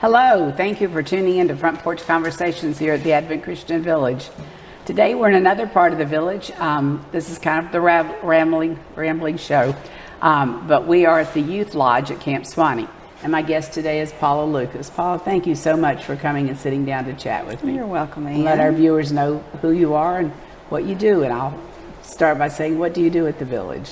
Hello, thank you for tuning in to Front Porch Conversations here at the Advent Christian Village. Today we're in another part of the village. This is kind of the rambling show, but we are at the Youth Lodge at Camp Swanee. And my guest today is Paula Lucas. Paula, thank you so much for coming and sitting down to chat with me. You're welcome, Ann. And let our viewers know who you are and what you do. And I'll start by saying, what do you do at the village?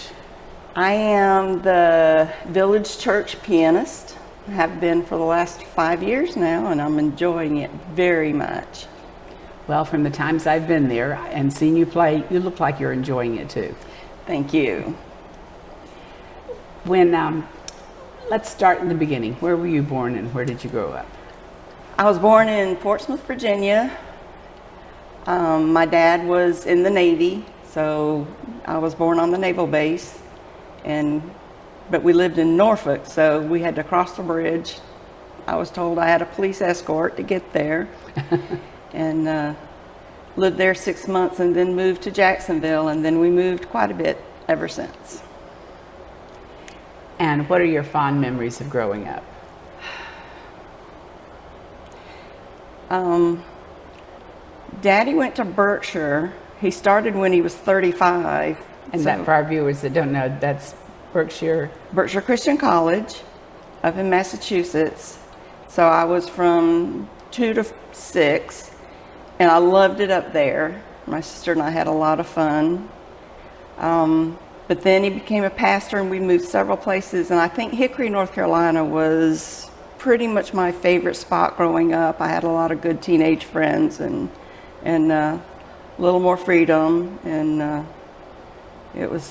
I am the village church pianist. I have been for the last 5 years now, and I'm enjoying it very much. Well, from the times I've been there and seen you play, you look like you're enjoying it too. Thank you. Let's start in the beginning. Where were you born and where did you grow up? I was born in Portsmouth, Virginia. My dad was in the Navy, so I was born on the naval base, but we lived in Norfolk, so we had to cross the bridge. I was told I had a police escort to get there, and lived there 6 months and then moved to Jacksonville, and then we moved quite a bit ever since. And what are your fond memories of growing up? Daddy went to Berkshire. He started when he was 35. And that, for our viewers that don't know, that's Berkshire Christian College up in Massachusetts. So I was from 2 to 6, and I loved it up there. My sister and I had a lot of fun. But then he became a pastor, and we moved several places. And I think Hickory, North Carolina was pretty much my favorite spot growing up. I had a lot of good teenage friends and a little more freedom. And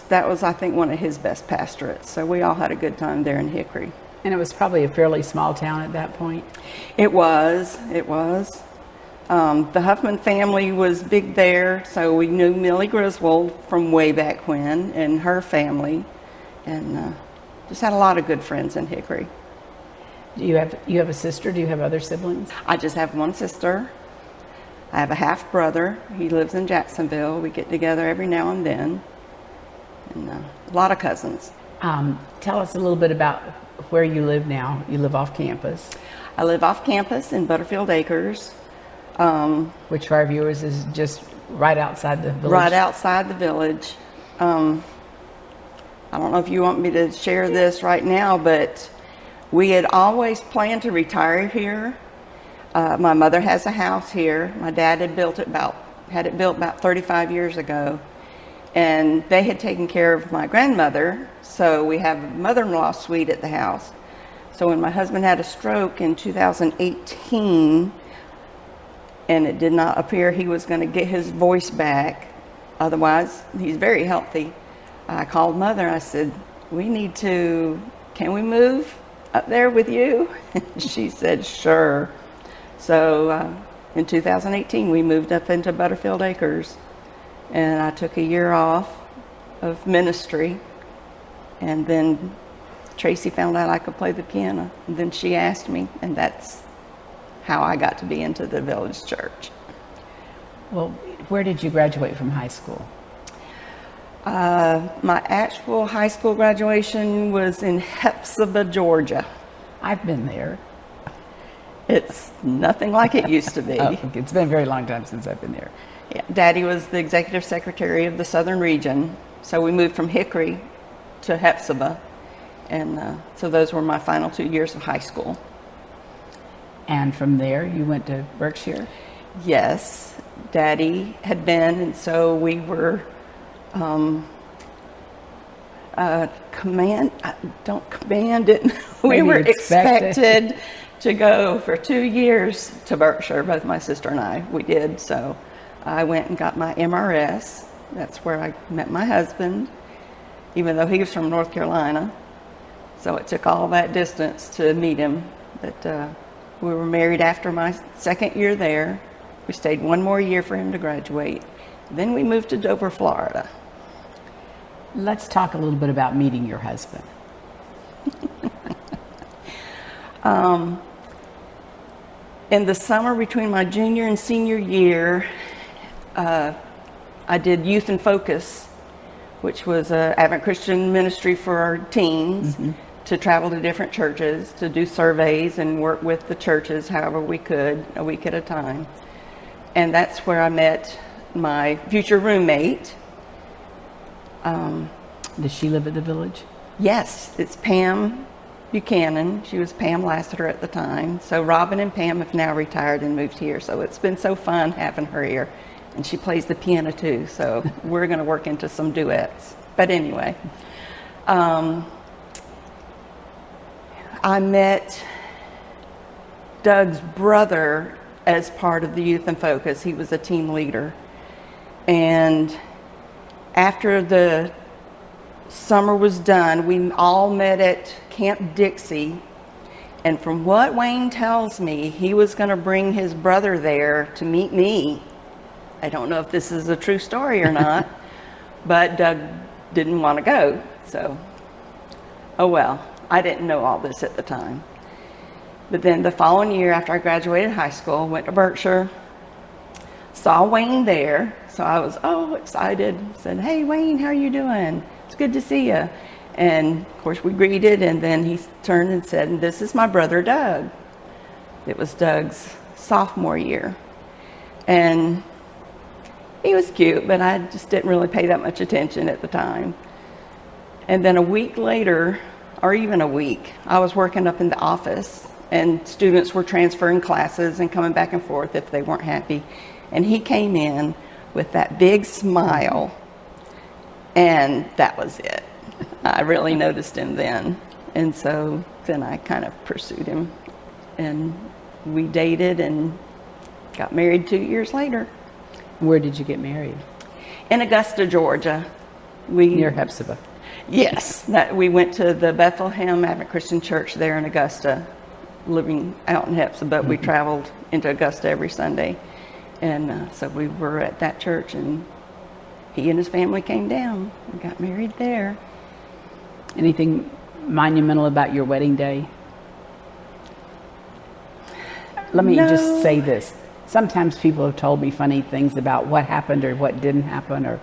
that was, I think, one of his best pastorates. So we all had a good time there in Hickory. And it was probably a fairly small town at that point? It was. The Huffman family was big there, so we knew Millie Griswold from way back when and her family, and just had a lot of good friends in Hickory. You have a sister? Do you have other siblings? I just have one sister. I have a half brother. He lives in Jacksonville. We get together every now and then, and a lot of cousins. Tell us a little bit about where you live now. You live off campus. I live off campus in Butterfield Acres. Which for our viewers is just right outside the village. Right outside the village. I don't know if you want me to share this right now, but we had always planned to retire here. My mother has a house here. My dad had had it built about 35 years ago, and they had taken care of my grandmother, so we have a mother-in-law suite at the house. So when my husband had a stroke in 2018, and it did not appear he was going to get his voice back. Otherwise, he's very healthy. I called Mother. I said, can we move up there with you? She said, sure. So in 2018, we moved up into Butterfield Acres, and I took a year off of ministry, and then Tracy found out I could play the piano, and then she asked me, and that's how I got to be into the village church. Well, where did you graduate from high school? My actual high school graduation was in Hephzibah, Georgia. I've been there. It's nothing like it used to be. Oh, okay. It's been a very long time since I've been there. Yeah, Daddy was the executive secretary of the Southern region, so we moved from Hickory to Hephzibah, and so those were my final 2 years of high school. And from there, you went to Berkshire? Yes, Daddy had been, and so we were we were expected to go for 2 years to Berkshire, both my sister and I. We did, so I went and got my MRS. That's where I met my husband, even though he was from North Carolina. So it took all that distance to meet him, but we were married after my second year there. We stayed 1 more year for him to graduate. Then we moved to Dover, Florida. Let's talk a little bit about meeting your husband. In the summer between my junior and senior year, I did Youth in Focus, which was an Advent Christian ministry for our teens. Mm-hmm. to travel to different churches, to do surveys and work with the churches however we could, a week at a time. And that's where I met my future roommate. Does she live at the village? Yes, it's Pam Buchanan. She was Pam Lassiter at the time. So Robin and Pam have now retired and moved here. So it's been so fun having her here. And she plays the piano too. So we're going to work into some duets. But anyway, I met Doug's brother as part of the Youth in Focus. He was a team leader. And after the summer was done, we all met at Camp Dixie. And from what Wayne tells me, he was going to bring his brother there to meet me. I don't know if this is a true story or not, but Doug didn't want to go. So, oh well, I didn't know all this at the time. But then the following year, after I graduated high school, went to Berkshire, saw Wayne there. So I was, excited. Said, "Hey, Wayne, how are you doing? It's good to see you." And of course we greeted, and then he turned and said, "This is my brother, Doug." It was Doug's sophomore year. And he was cute, but I just didn't really pay that much attention at the time. And then a week later, or even a week, I was working up in the office, and students were transferring classes and coming back and forth if they weren't happy. And he came in with that big smile, and that was it. I really noticed him then. And so then I kind of pursued him, and we dated and got married 2 years later. Where did you get married? In Augusta, Georgia. Near Hepzibah. Yes, we went to the Bethlehem Advent Christian Church there in Augusta, living out in Hepzibah. We traveled into Augusta every Sunday. And so we were at that church, and he and his family came down and got married there. Anything monumental about your wedding day? Let me just say this. Sometimes people have told me funny things about what happened or what didn't happen. Or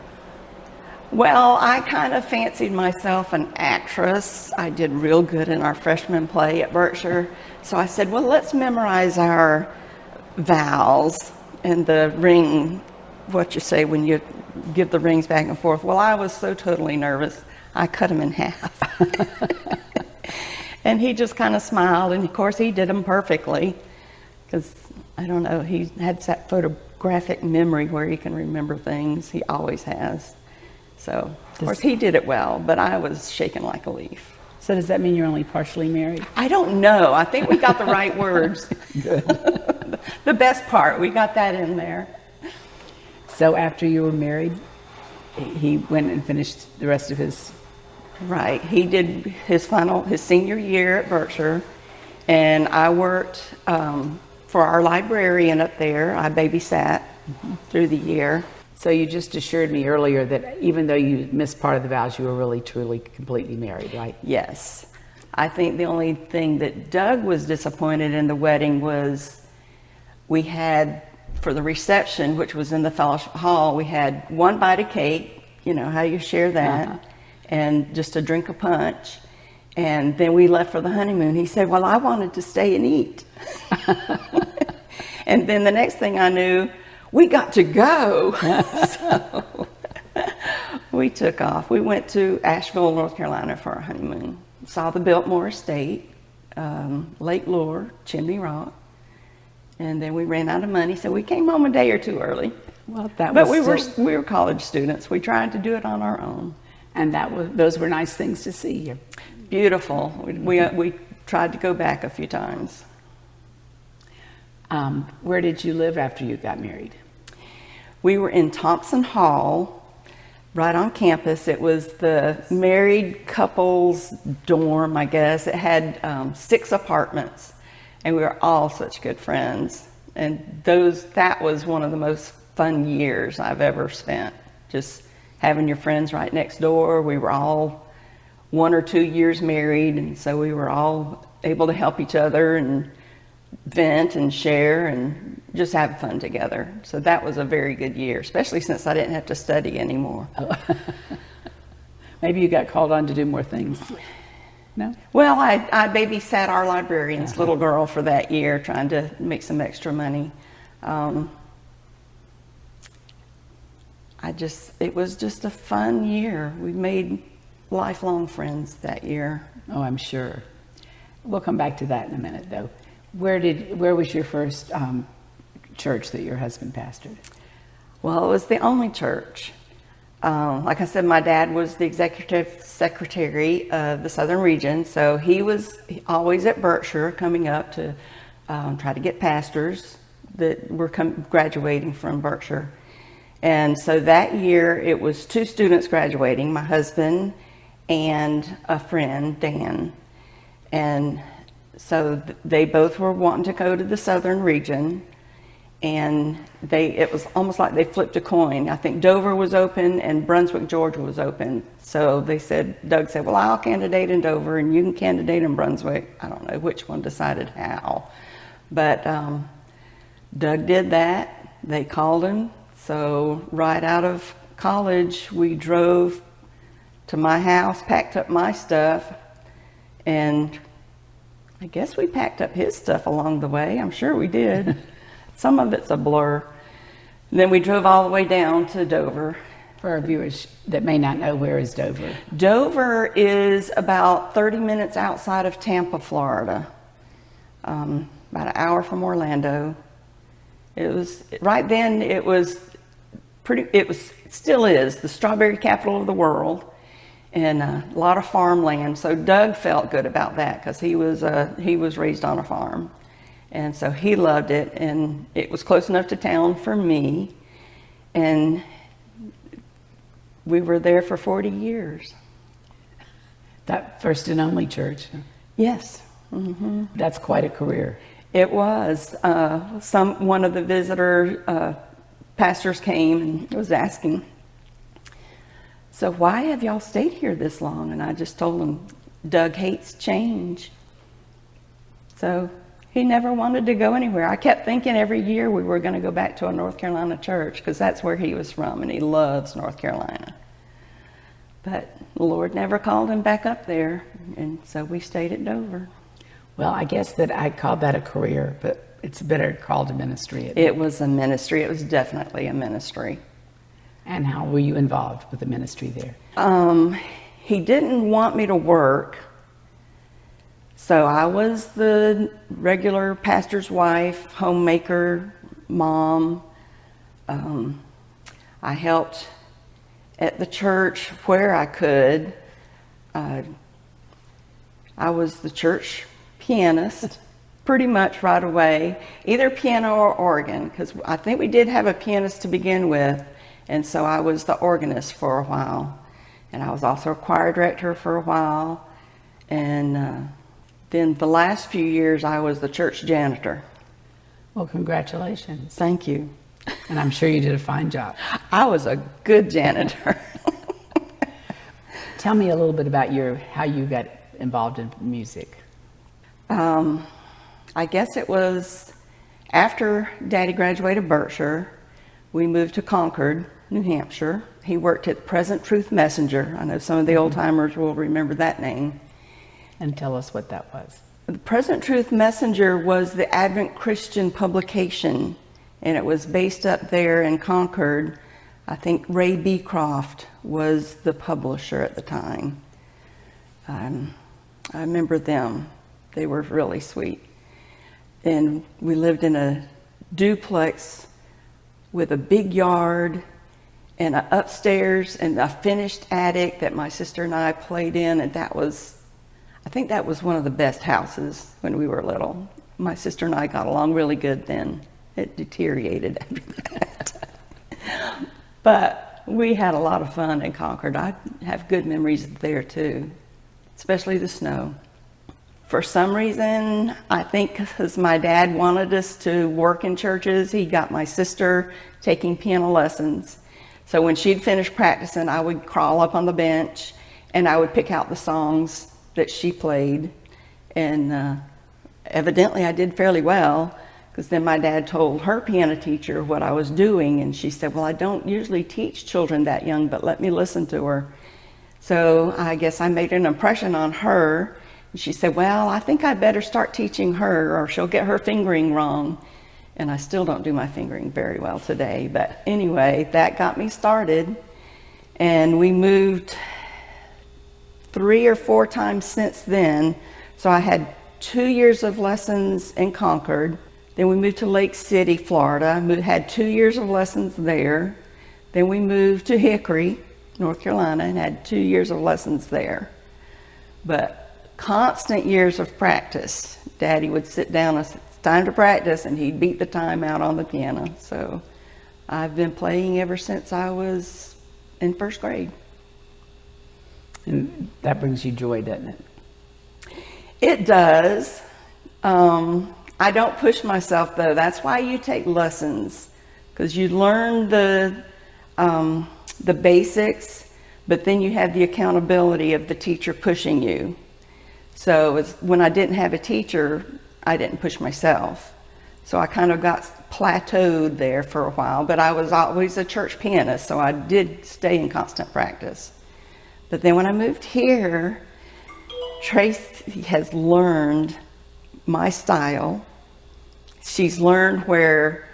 Well, I kind of fancied myself an actress. I did real good in our freshman play at Berkshire. So I said, well, let's memorize our vows and the ring, what you say when you give the rings back and forth. Well, I was so totally nervous, I cut them in half. And he just kind of smiled, and of course he did them perfectly, because I don't know, he had that photographic memory where he can remember things. He always has. So, of course, he did it well, but I was shaking like a leaf. So does that mean you're only partially married? I don't know. I think we got the right words. Good. The best part, we got that in there. So after you were married, he went and finished the rest of his... Right. He did his senior year at Berkshire, and I worked for our librarian up there. I babysat through the year. So you just assured me earlier that even though you missed part of the vows, you were really, truly, completely married, right? Yes. I think the only thing that Doug was disappointed in the wedding was we had, for the reception, which was in the fellowship hall, we had one bite of cake, you know, how you share that, and just a drink of punch. And then we left for the honeymoon. He said, well, I wanted to stay and eat. And then the next thing I knew, we got to go. So we took off. We went to Asheville, North Carolina for our honeymoon. Saw the Biltmore Estate, Lake Lure, Chimney Rock. And then we ran out of money, so we came home a day or two early. Well, that but was we were college students. We tried to do it on our own. And those were nice things to see. Beautiful. We tried to go back a few times. Where did you live after you got married? We were in Thompson Hall, right on campus. It was the married couples dorm, I guess. It had 6 apartments, and we were all such good friends. And that was one of the most fun years I've ever spent, just having your friends right next door. We were all 1 or 2 years married, and so we were all able to help each other and vent and share and just have fun together. So that was a very good year, especially since I didn't have to study anymore. Maybe you got called on to do more things. No? Well, I babysat our librarian's little girl for that year, trying to make some extra money. It was just a fun year. We made lifelong friends that year. Oh, I'm sure. We'll come back to that in a minute, though. Where was your first church that your husband pastored? Well, it was the only church. Like I said, my dad was the executive secretary of the Southern Region, so he was always at Berkshire, coming up to try to get pastors that were graduating from Berkshire. And so that year, it was 2 students graduating, my husband and a friend, Dan. And so they both were wanting to go to the Southern Region. And it was almost like they flipped a coin. I think Dover was open and Brunswick, Georgia was open. So Doug said, well, I'll candidate in Dover and you can candidate in Brunswick. I don't know which one decided how. But Doug did that. They called him. So right out of college, we drove to my house, packed up my stuff, and I guess we packed up his stuff along the way. I'm sure we did. Some of it's a blur. And then we drove all the way down to Dover. For our viewers that may not know, where is Dover? Dover is about 30 minutes outside of Tampa, Florida. About an hour from Orlando. Right then it was still is the strawberry capital of the world, and a lot of farmland. So Doug felt good about that because he was raised on a farm. And so he loved it, and it was close enough to town for me. And we were there for 40 years. That first and only church. Yes. Mm-hmm. That's quite a career. It was. One of the visitor pastors came and was asking, so why have y'all stayed here this long? And I just told him, Doug hates change. So he never wanted to go anywhere. I kept thinking every year we were going to go back to a North Carolina church because that's where he was from, and he loves North Carolina. But the Lord never called him back up there, and so we stayed at Dover. Well, I guess that I called that a career, but it's better called a ministry. It was a ministry. It was definitely a ministry. And how were you involved with the ministry there? He didn't want me to work. So I was the regular pastor's wife, homemaker, mom. I helped at the church where I could. I was the church pianist pretty much right away, either piano or organ, because I think we did have a pianist to begin with, and so I was the organist for a while. And I was also a choir director for a while, and then the last few years I was the church janitor. Well, congratulations. Thank you. And I'm sure you did a fine job. I was a good janitor. Tell me a little bit about how you got involved in music. I guess it was after Daddy graduated Berkshire, we moved to Concord, New Hampshire. He worked at Present Truth Messenger. I know some of the old timers will remember that name. And tell us what that was. The Present Truth Messenger was the Advent Christian publication, and it was based up there in Concord. I think Ray Beecroft was the publisher at the time. I remember them. They were really sweet. And we lived in a duplex with a big yard and an upstairs and a finished attic that my sister and I played in, and I think that was one of the best houses when we were little. My sister and I got along really good then. It deteriorated after that. But we had a lot of fun in Concord. I have good memories there too, especially the snow. For some reason, I think because my dad wanted us to work in churches, he got my sister taking piano lessons. So when she'd finished practicing, I would crawl up on the bench and I would pick out the songs that she played. And evidently I did fairly well, because then my dad told her piano teacher what I was doing, and she said, well, I don't usually teach children that young, but let me listen to her. So I guess I made an impression on her, She said, well, I think I better start teaching her or she'll get her fingering wrong. And I still don't do my fingering very well today. But anyway, that got me started. And we moved 3 or 4 times since then. So I had 2 years of lessons in Concord. Then we moved to Lake City, Florida. Had 2 years of lessons there. Then we moved to Hickory, North Carolina, and had 2 years of lessons there. But constant years of practice. Daddy would sit down and say, it's time to practice, and he'd beat the time out on the piano. So I've been playing ever since I was in first grade. And that brings you joy, doesn't it? It does. I don't push myself, though. That's why you take lessons, because you learn the basics, but then you have the accountability of the teacher pushing you. So when I didn't have a teacher, I didn't push myself. So I kind of got plateaued there for a while, but I was always a church pianist, so I did stay in constant practice. But then when I moved here, Tracy has learned my style. She's learned where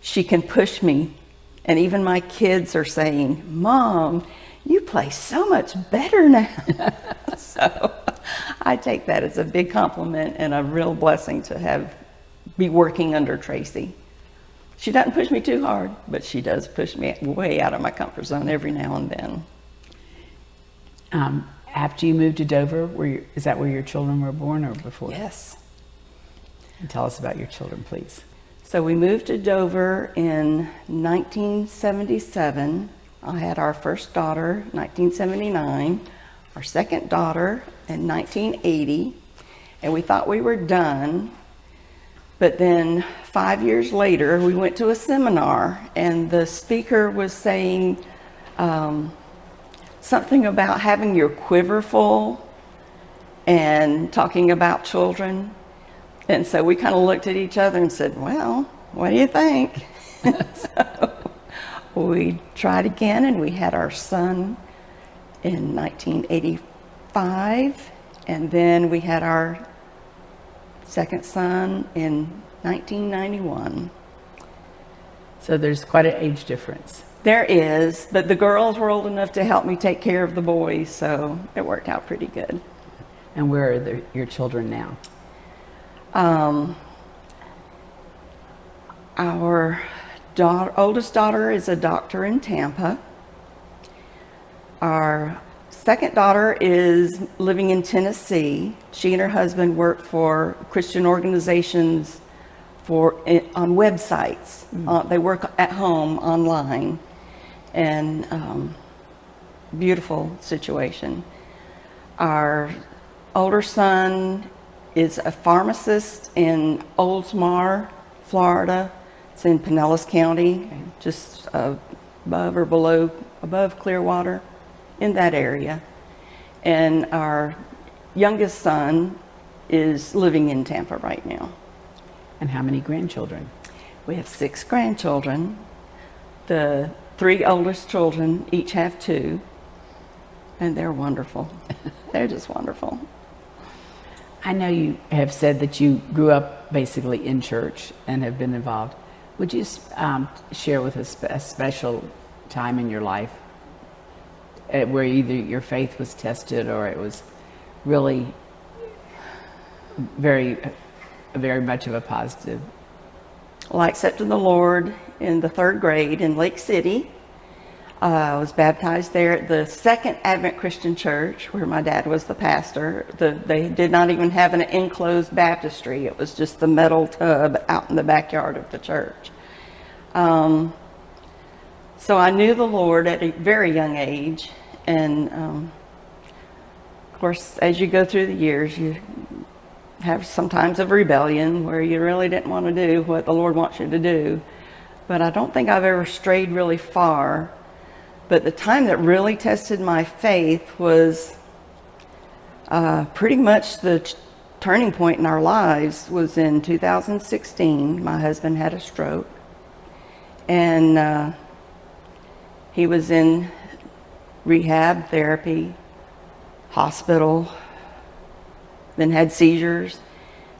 she can push me. And even my kids are saying, Mom, you play so much better now. So I take that as a big compliment and a real blessing to be working under Tracy. She doesn't push me too hard, but she does push me way out of my comfort zone every now and then. After you moved to Dover, is that where your children were born or before? Yes. And tell us about your children, please. So we moved to Dover in 1977. I had our first daughter, 1979, our second daughter in 1980, and we thought we were done. But then 5 years later, we went to a seminar, and the speaker was saying something about having your quiver full and talking about children. And so we kind of looked at each other and said, well, what do you think? So we tried again, and we had our son in 1985, and then we had our second son in 1991. So there's quite an age difference. There is, but the girls were old enough to help me take care of the boys, so it worked out pretty good. And where are your children now? Our oldest daughter is a doctor in Tampa. Our second daughter is living in Tennessee. She and her husband work for Christian organizations on websites. They work at home online, and beautiful situation. Our older son is a pharmacist in Oldsmar, Florida. It's in Pinellas County, just above Clearwater, in that area. And our youngest son is living in Tampa right now. And how many grandchildren? We have 6 grandchildren. The 3 oldest children each have 2, and they're wonderful. They're just wonderful. I know you have said that you grew up basically in church and have been involved. Would you share with us a special time in your life where either your faith was tested or it was really very, very much of a positive? Well, I accepted the Lord in the 3rd grade in Lake City. I was baptized there at the Second Advent Christian Church, where my dad was the pastor. They did not even have an enclosed baptistry. It was just the metal tub out in the backyard of the church. So I knew the Lord at a very young age. And of course, as you go through the years, you have some times of rebellion where you really didn't want to do what the Lord wants you to do. But I don't think I've ever strayed really far. But the time that really tested my faith was pretty much the turning point in our lives was in 2016. My husband had a stroke, and he was in rehab, therapy, hospital then had seizures.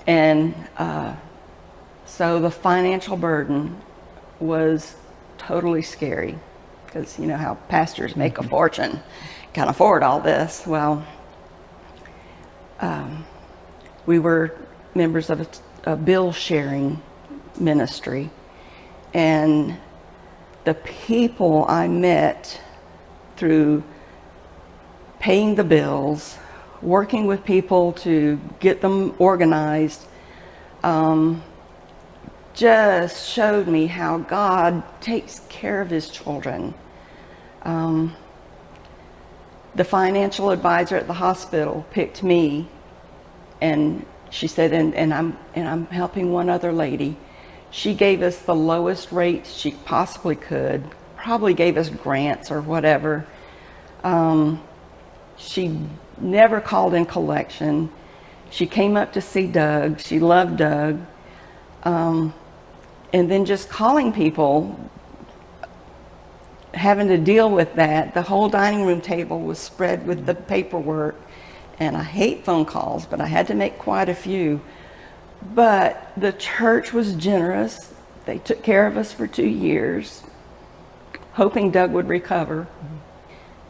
And so the financial burden was totally scary, because you know how pastors make a fortune, can't afford all this. Well, we were members of a bill sharing ministry, and the people I met through paying the bills, working with people to get them organized, just showed me how God takes care of his children. The financial advisor at the hospital picked me, and she said, and I'm helping one other lady. She gave us the lowest rates she possibly could, probably gave us grants or whatever. She never called in collection. She came up to see Doug. She loved Doug. And then just calling people, having to deal with that. The whole dining room table was spread with the paperwork. And I hate phone calls, but I had to make quite a few. But the church was generous. They took care of us for 2 years, hoping Doug would recover.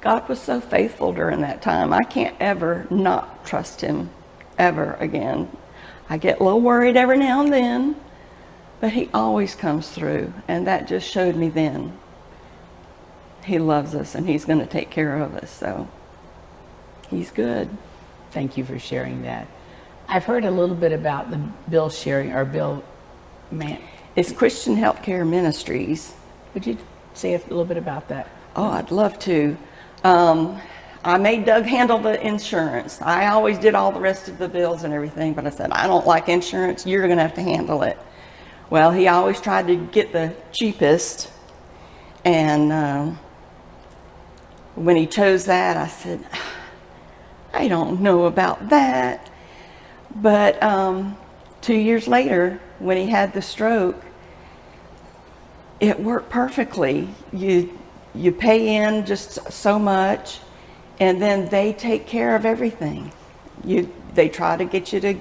God was so faithful during that time. I can't ever not trust him ever again. I get a little worried every now and then, but he always comes through. And that just showed me then he loves us and he's going to take care of us. So he's good. Thank you for sharing that. I've heard a little bit about the bill sharing or bill man. It's Christian Healthcare Ministries. Would you say a little bit about that? Oh, I'd love to. I made Doug handle the insurance. I always did all the rest of the bills and everything, but I said, I don't like insurance. You're going to have to handle it. Well, he always tried to get the cheapest. And when he chose that, I said, I don't know about that. But 2 years later, when he had the stroke, it worked perfectly. You pay in just so much, and then they take care of everything. They try to get you to,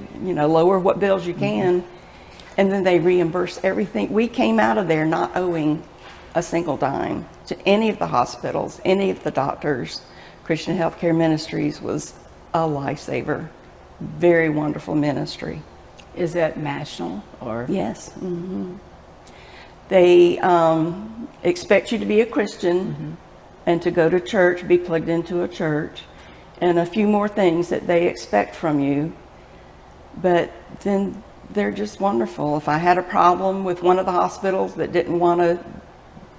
lower what bills you can, and then they reimburse everything. We came out of there not owing a single dime to any of the hospitals, any of the doctors. Christian Healthcare Ministries was a lifesaver. Very wonderful ministry. Is that national or? Yes. Mm-hmm. They expect you to be a Christian and to go to church, be plugged into a church, and a few more things that they expect from you. But then they're just wonderful. If I had a problem with one of the hospitals that didn't want to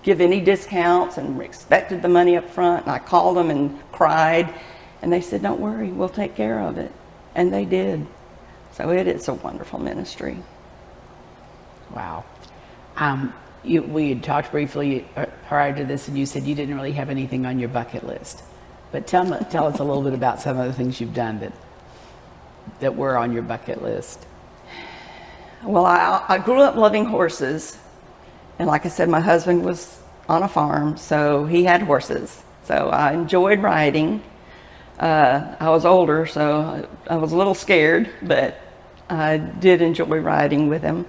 give any discounts and expected the money up front, and I called them and cried, and they said, don't worry, we'll take care of it. And they did. So it is a wonderful ministry. Wow. We had talked briefly prior to this, and you said you didn't really have anything on your bucket list. But tell us a little bit about some of the things you've done that were on your bucket list. Well, I grew up loving horses. And like I said, my husband was on a farm, so he had horses. So I enjoyed riding. I was older, so I was a little scared, but I did enjoy riding with him.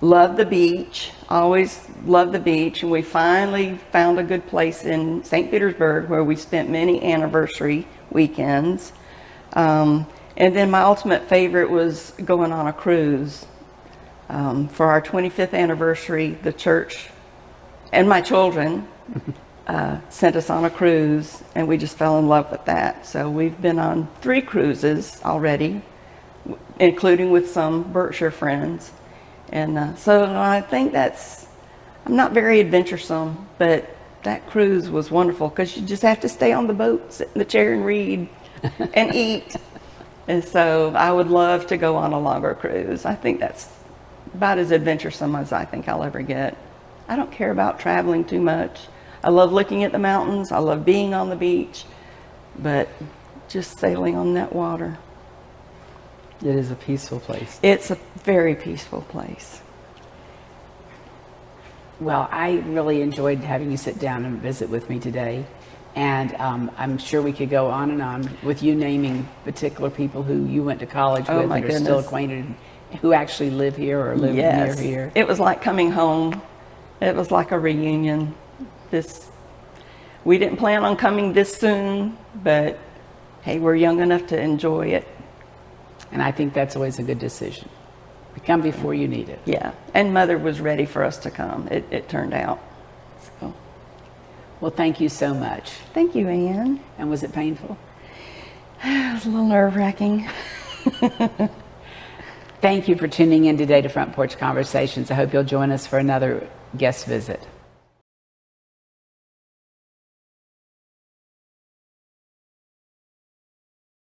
Loved the beach, always loved the beach, and we finally found a good place in St. Petersburg where we spent many anniversary weekends. And then my ultimate favorite was going on a cruise. For our 25th anniversary, the church and my children sent us on a cruise, and we just fell in love with that. So we've been on 3 cruises already, including with some Berkshire friends. And so I think I'm not very adventuresome, but that cruise was wonderful because you just have to stay on the boat, sit in the chair and read and eat. And so I would love to go on a longer cruise. I think that's about as adventuresome as I think I'll ever get. I don't care about traveling too much. I love looking at the mountains. I love being on the beach, but just sailing on that water. It is a peaceful place. It's a very peaceful place. Well, I really enjoyed having you sit down and visit with me today. And I'm sure we could go on and on with you naming particular people who you went to college Oh, with my and are still goodness. acquainted, who actually live here or live near here. It was like coming home. It was like a reunion. We didn't plan on coming this soon, but hey, we're young enough to enjoy it. And I think that's always a good decision. Come before you need it. Yeah, and Mother was ready for us to come. It turned out. So, Well, thank you so much. thank you, Ann. And was it painful? It was a little nerve-wracking. Thank you for tuning in today to Front Porch Conversations. I hope you'll join us for another guest visit.